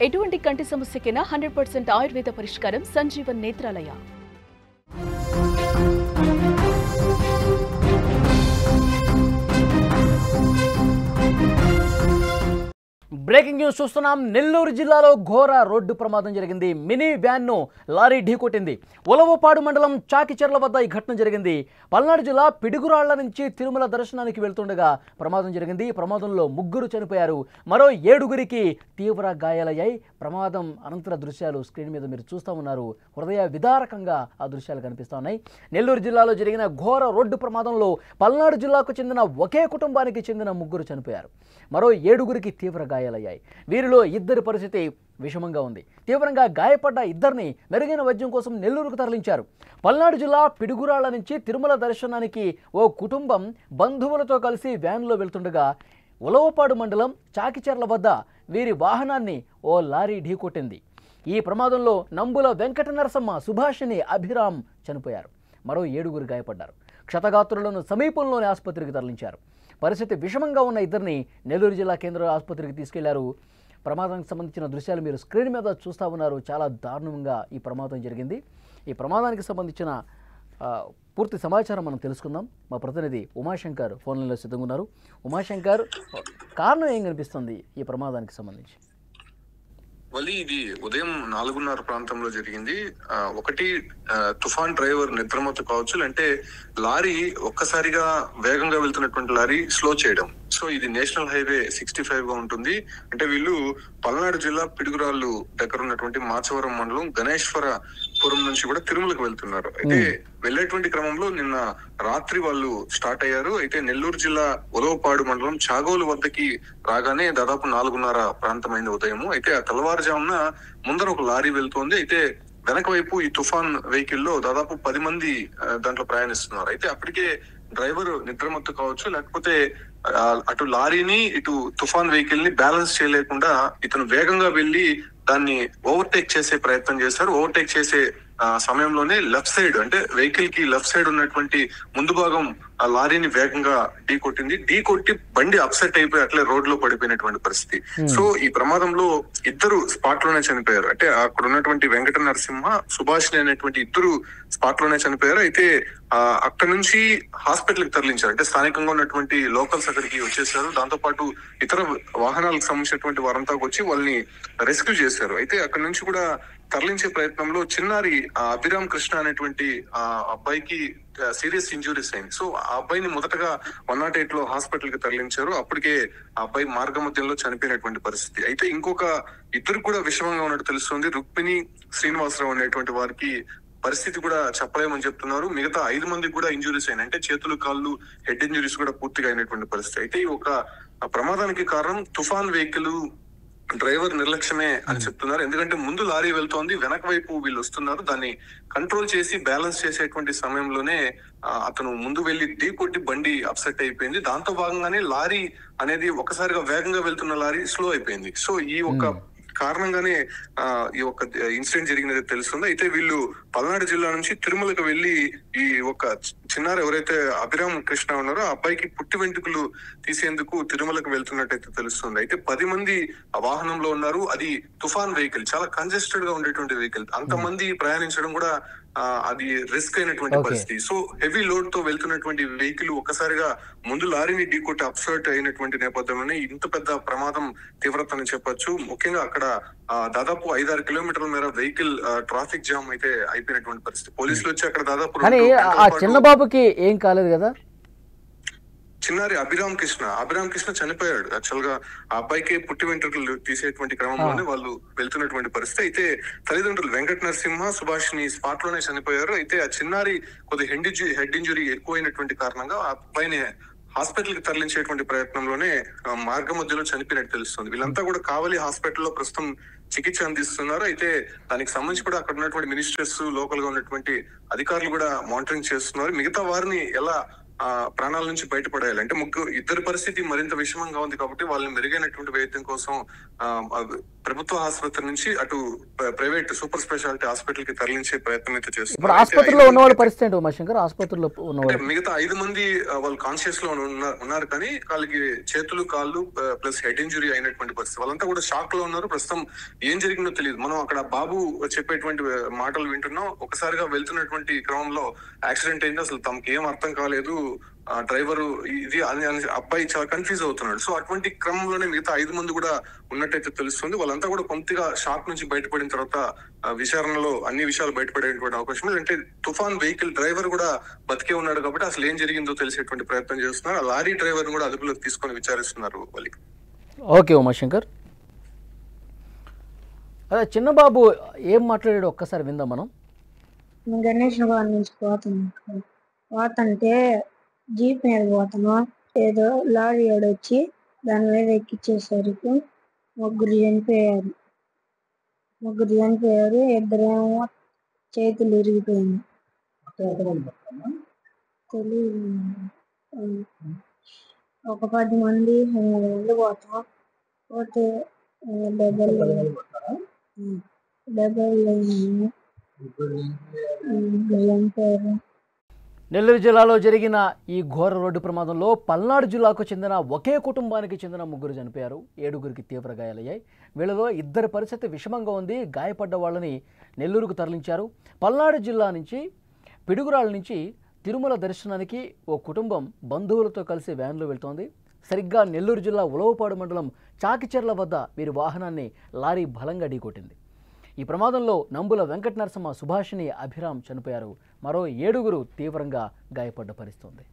ఎటువంటి కంటి సమస్యకైనా 100% ఆయుర్వేద పరిష్కారం సంజీవన్ నేత్రాలయ. బ్రేకింగ్ న్యూస్ చూస్తున్నాం. నెల్లూరు జిల్లాలో ఘోర రోడ్డు ప్రమాదం జరిగింది. మినీ వ్యాన్ను లారీ ఢీకొట్టింది. ఉలవపాడు మండలం చాకిచెర్ల వద్ద ఈ ఘటన జరిగింది. పల్నాడు జిల్లా పిడుగురాళ్ల నుంచి తిరుమల దర్శనానికి వెళ్తుండగా ప్రమాదం జరిగింది. ఈ ప్రమాదంలో 3 చనిపోయారు, మరో 7 తీవ్ర గాయాలయ్యాయి. ప్రమాదం అనంతర దృశ్యాలు స్క్రీన్ మీద మీరు చూస్తూ ఉన్నారు. హృదయ విదారకంగా ఆ దృశ్యాలు కనిపిస్తూ ఉన్నాయి. నెల్లూరు జిల్లాలో జరిగిన ఘోర రోడ్డు ప్రమాదంలో పల్నాడు జిల్లాకు చెందిన ఒకే కుటుంబానికి చెందిన 3 చనిపోయారు, మరో 7 తీవ్ర గాయాలయ్యాయి. వీరిలో 2 పరిస్థితి విషమంగా ఉంది. తీవ్రంగా గాయపడ్డ 2 మెరుగైన వైద్యం కోసం నెల్లూరుకు తరలించారు. పల్నాడు జిల్లా పిడుగురాళ్ల నుంచి తిరుమల దర్శనానికి ఓ కుటుంబం బంధువులతో కలిసి వ్యాన్లో వెళ్తుండగా ఉలవపాడు మండలం చాకిచెర్ల వద్ద వీరి వాహనాన్ని ఓ లారీ ఢీకొట్టింది. ఈ ప్రమాదంలో నంబుల వెంకట నరసమ్మ, సుభాషిణి, అభిరామ్ చనిపోయారు, మరో 7 గాయపడ్డారు. క్షతగాత్రులను సమీపంలోని ఆసుపత్రికి తరలించారు. పరిస్థితి విషమంగా ఉన్న 2 నెల్లూరు జిల్లా కేంద్ర ఆసుపత్రికి తీసుకెళ్లారు. ప్రమాదానికి సంబంధించిన దృశ్యాలు మీరు స్క్రీన్ మీద చూస్తూ ఉన్నారు. చాలా దారుణంగా ఈ ప్రమాదం జరిగింది. ఈ ప్రమాదానికి సంబంధించిన పూర్తి సమాచారం మనం తెలుసుకుందాం. మా ప్రతినిధి ఉమాశంకర్ ఫోన్ లైన్లో సిద్ధంగా ఉన్నారు. ఉమాశంకర్, కారణం ఏం కనిపిస్తుంది ఈ ప్రమాదానికి సంబంధించి? ఇది ఉదయం 4:30 ప్రాంతంలో జరిగింది. ఒకటి తుఫాన్ డ్రైవర్ నిద్రమత్తు కావచ్చు, అంటే లారీ ఒక్కసారిగా వేగంగా వెళ్తున్నటువంటి లారీ స్లో చేయడం. సో ఇది నేషనల్ హైవే 65 గా ఉంటుంది. అంటే వీళ్ళు పల్నాడు జిల్లా పిడుగురాళ్ళు దగ్గర ఉన్నటువంటి మాచవరం మండలం గణేశ్వరపురం నుంచి కూడా తిరుమలకు వెళ్తున్నారు. అయితే వెళ్లేటువంటి క్రమంలో నిన్న రాత్రి వాళ్ళు స్టార్ట్ అయ్యారు. అయితే నెల్లూరు జిల్లా ఉలవపాడు మండలం చాగోలు వద్దకి రాగానే దాదాపు 4:30 ప్రాంతమైంది ఉదయము. అయితే ఆ తెల్లవారుజామున ముందర ఒక లారీ వెళ్తోంది. అయితే వెనక వైపు ఈ తుఫాన్ వెహికల్ లో దాదాపు 10 మంది దాంట్లో ప్రయాణిస్తున్నారు. అయితే అప్పటికే డ్రైవర్ నిద్రమత్తు కావచ్చు, లేకపోతే అటు లారీని ఇటు తుఫాన్ వెహికల్ ని బ్యాలెన్స్ చేయలేకుండా ఇతను వేగంగా వెళ్లి దాన్ని ఓవర్టేక్ చేసే ప్రయత్నం చేశారు. ఓవర్టేక్ చేసే సమయంలోనే లెఫ్ట్ సైడ్, అంటే వెహికల్ కి లెఫ్ట్ సైడ్ ఉన్నటువంటి ముందు భాగం ఆ లారీని వేగంగా ఢీ కొట్టి బండి అప్సెట్ అయిపోయి అట్లే రోడ్ లో పడిపోయినటువంటి పరిస్థితి. సో ఈ ప్రమాదంలో 2 స్పాట్ లోనే చనిపోయారు. అంటే అక్కడ ఉన్నటువంటి వెంకట నరసింహ, సుభాషిణి అనేటువంటి 2 స్పాట్ లోనే చనిపోయారు. అయితే అక్కడ నుంచి హాస్పిటల్ కి తరలించారు. అంటే స్థానికంగా ఉన్నటువంటి లోకల్స్ అక్కడికి వచ్చేసారు. దాంతో పాటు ఇతర వాహనాలకు సంబంధించినటువంటి వారంతా వచ్చి వాళ్ళని రెస్క్యూ చేశారు. అయితే అక్కడ నుంచి కూడా తరలించే ప్రయత్నంలో చిన్నారి అభిరామ్ కృష్ణ అనేటువంటి అబ్బాయికి సీరియస్ ఇంజురీస్ అయింది. సో ఆ అబ్బాయిని మొదటగా 108 లో హాస్పిటల్ కి తరలించారు. అప్పటికే ఆ అబ్బాయి మార్గ మధ్యంలో చనిపోయినటువంటి పరిస్థితి. అయితే ఇంకొక 2 కూడా విషమంగా ఉన్నట్టు తెలుస్తుంది. రుక్మిణి, శ్రీనివాసరావు అనేటువంటి వారికి పరిస్థితి కూడా చెప్పలేమని చెప్తున్నారు. మిగతా 5 మందికి కూడా ఇంజురీస్ అయినాయి. అంటే చేతులు, కాళ్ళు, హెడ్ ఇంజురీస్ కూడా పూర్తిగా అయినటువంటి పరిస్థితి. అయితే ఈ ఒక ప్రమాదానికి కారణం తుఫాన్ వెహికల్ డ్రైవర్ నిర్లక్ష్యమే అని చెప్తున్నారు. ఎందుకంటే ముందు లారీ వెళ్తోంది, వెనక వైపు వీళ్ళు వస్తున్నారు. దాన్ని కంట్రోల్ చేసి బ్యాలెన్స్ చేసేటువంటి సమయంలోనే అతను ముందు వెళ్లి ఢీ కొట్టి బండి అప్సెట్ అయిపోయింది. దాంతో భాగంగానే లారీ అనేది ఒకసారిగా వేగంగా వెళ్తున్న లారీ స్లో అయిపోయింది. సో ఈ ఒక కారణంగానే ఈ ఒక ఇన్సిడెంట్ జరిగినది తెలుస్తుంది. అయితే వీళ్ళు పల్నాడు జిల్లా నుంచి తిరుమలకు వెళ్లి ఈ ఒక చిన్నారు ఎవరైతే అభిరామ్ కృష్ణ ఉన్నారో ఆ అబ్బాయికి పుట్టి వెంట్రుకలు తీసేందుకు తిరుమలకు వెళ్తున్నట్టయితే తెలుస్తుంది. అయితే 10 మంది ఆ వాహనంలో ఉన్నారు. అది తుఫాన్ వెహికల్, చాలా కంజెస్టెడ్ గా ఉండేటువంటి వెహికల్. అంతమంది ప్రయాణించడం కూడా అది రిస్క్ అయినటువంటి పరిస్థితి. సో హెవీ లోడ్ తో వెళ్తున్నటువంటి వెహికల్ ఒక్కసారిగా ముందు లారీని ఢీకొట్టి అప్సెట్ అయినటువంటి నేపథ్యంలోనే ఇంత పెద్ద ప్రమాదం తీవ్రత అని చెప్పొచ్చు. ముఖ్యంగా అక్కడ దాదాపు 5-6 కిలోమీటర్ల మేర వెహికల్ ట్రాఫిక్ జామ్ అయితే అయిపోయినటువంటి పరిస్థితి. పోలీసులు వచ్చి అక్కడ దాదాపు చిన్న బాబుకి ఏం కాలేదు కదా? చిన్నారి అభిరామ్ కృష్ణ చనిపోయాడు. యాక్చువల్ గా ఆ అబ్బాయికి పుట్టి వెంట్రుకలు తీసేటువంటి క్రమంలోనే వాళ్ళు వెళ్తున్నటువంటి పరిస్థితి. అయితే తల్లిదండ్రులు వెంకట నరసింహ, సుభాషిని స్పాట్ లోనే చనిపోయారు. అయితే ఆ చిన్నారి కొద్ది హెడ్ ఇంజురీ ఎక్కువైనటువంటి కారణంగా ఆ అబ్బాయిని హాస్పిటల్ కి తరలించేటువంటి ప్రయత్నంలోనే మార్గ మధ్యలో చనిపోయినట్టు తెలుస్తుంది. వీళ్ళంతా కూడా కావలి హాస్పిటల్లో ప్రస్తుతం చికిత్స అందిస్తున్నారు. అయితే దానికి సంబంధించి కూడా అక్కడ ఉన్నటువంటి మినిస్టర్స్, లోకల్ గా ఉన్నటువంటి అధికారులు కూడా మానిటరింగ్ చేస్తున్నారు. మిగతా వారిని ఎలా ప్రాణాల నుంచి బయటపడేయాలి అంటే 2 పరిస్థితి మరింత విషమంగా ఉంది కాబట్టి వాళ్ళని మెరుగైనటువంటి వైద్యం కోసం ప్రభుత్వ ఆసుపత్రి నుంచి అటు ప్రైవేట్ సూపర్ స్పెషాలిటీ హాస్పిటల్ కి తరలించే ప్రయత్నం అయితే ఇప్పుడు చేస్తున్నారు. ఆసుపత్రిలో ఉన్న వాళ్ళ పరిస్థితి ఏంటి ఉమాశంకర్? ఆసుపత్రిలో ఉన్న అంటే వాళ్ళు మిగతా 5 మంది వాళ్ళు కాన్షియస్ లో ఉన్నారు, కానీ వాళ్ళకి చేతులు కాళ్ళు ప్లస్ హెడ్ ఇంజురీ అయినటువంటి పరిస్థితి. వాళ్ళంతా కూడా షాక్ లో ఉన్నారు. ప్రస్తుతం ఏం జరిగిందో తెలియదు. మనం అక్కడ బాబు చెప్పేటువంటి మాటలు వింటున్నాం. ఒకసారిగా వెళ్తున్నటువంటి క్రమంలో యాక్సిడెంట్ అయింది, అసలు తమకి ఏం అర్థం కాలేదు, డ్రైవర్ ఇది అని అబ్బాయి చాలా కన్ఫ్యూజ్ అవుతున్నాడు. సో అటువంటి క్రమంలోనే మిగతా 5 మంది కూడా ఉన్నట్టయితే తెలుస్తుంది. వాళ్ళంతా కూడా కొద్దిగా షాక్ నుంచి బయటపడిన తర్వాత విచారణలో అన్ని విషయాలు బయటపడేటువంటి అవకాశం ఉంది. అంటే తుఫాన్ వెహికల్ డ్రైవర్ కూడా బతికే ఉన్నాడు కాబట్టి అసలు ఏం జరిగిందో తెలిసేటువంటి ప్రయత్నం చేస్తున్నారు. ఆ లారీ డ్రైవర్ కూడా అదుపులోకి తీసుకొని విచారిస్తున్నారు వాళ్ళు. ఓకే ఉమాశంకర్. అదే చిన్నబాబు ఏం మాట్లాడాడు ఒక్కసారి విందాం మనం. గణేష్ నగర్ నుంచి పోతుంటే జీప్ మీద పోతాను, ఏదో లారీ వచ్చి దాని మీద ఎక్కిచ్చేసరికి ముగ్గురు చనిపోయారు. ఇద్దరేమో చేతులు ఇరిగిపోయింది. తెలియదు, ఒక 10 మంది 8 మంది పోతాం. పోతే చనిపోయారు. నెల్లూరు జిల్లాలో జరిగిన ఈ ఘోర రోడ్డు ప్రమాదంలో పల్నాడు జిల్లాకు చెందిన ఒకే కుటుంబానికి చెందిన 3 చనిపోయారు. 7గురికి తీవ్ర గాయాలయ్యాయి. వీళ్ళలో 2 పరిస్థితి విషమంగా ఉంది. గాయపడ్డ వాళ్ళని నెల్లూరుకు తరలించారు. పల్నాడు జిల్లా నుంచి పిడుగురాళ్ళ నుంచి తిరుమల దర్శనానికి ఓ కుటుంబం బంధువులతో కలిసి వ్యాన్లో వెళ్తోంది. సరిగ్గా నెల్లూరు జిల్లా ఉలవపాడు మండలం చాకిచెర్ల వద్ద వీరి వాహనాన్ని లారీ బలంగా ఢీకొట్టింది. ఈ ప్రమాదంలో నంబుల వెంకట నరసమ్మ, సుభాషిణి, అభిరామ్ చనిపోయారు. మరో 7గురు తీవ్రంగా గాయపడ్డ పరిస్థితి ఉంది.